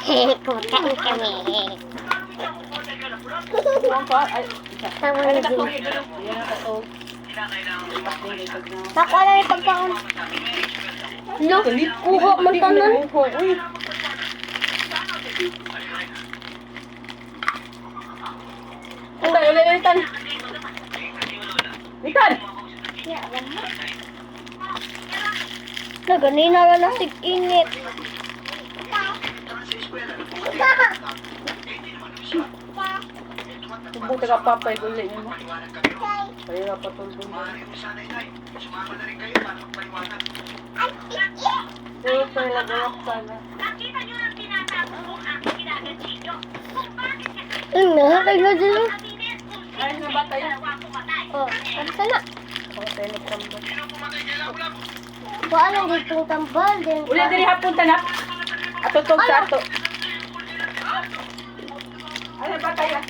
Hehe, kumakain kami. Nakuha lang yung pagkaon. No, kuha man tanan. Litan! Litan! Naganina lang na sig-init. Subong taga-papay ulit niyo mo. Kaya patulong mo. Pero nagawak sana. Nakakay na dito. Ay, nabatay. Oh, ano sana? Patay na tambal. Kuha lang ditong tambal. Uli diri hapon tanap. Atutog sa ato. Ay, nabatay ah.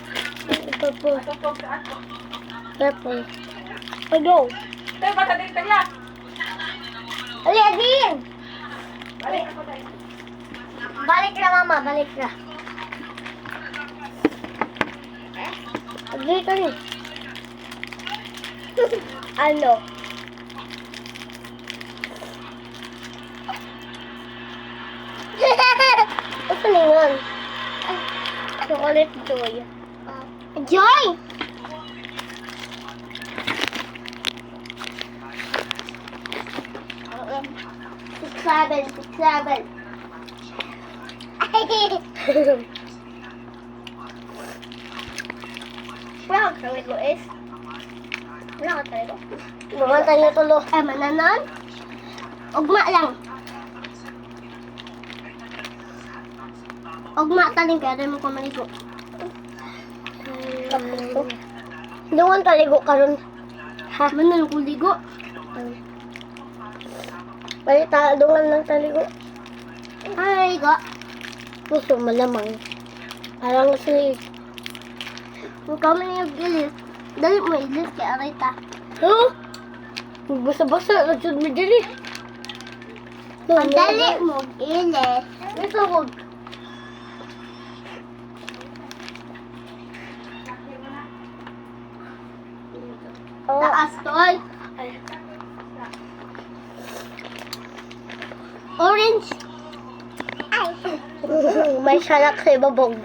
Ito po. Atutog sa ato. Tapos. Ayaw. Tayo bata diri tagla. Ali, Adin! Balik ako tayo. Balik na, mama. Balik na. Dito rin. Ano? Ito na yun. Chocolate Joy. Joy! Six, seven. Wala ka tawid mo is? Wala ka tawid mo? Bumantay niyo tulo. Mananon? Ugma lang. Ugma taling kaya rin mo kumaligo. Doon taligo karon. Ha? Manan ko ligo? Palita, doon lang taligo. Ay, ligo. Gusto malamang. Parang kasi kung kami yung gilis, dali mo ilis kay Arita. Huh? Basa-basa, nagsud mo dili. Pag dali mo ilis, ito huwag. Taas tol. Orange. Ay. May salak sa ibabog.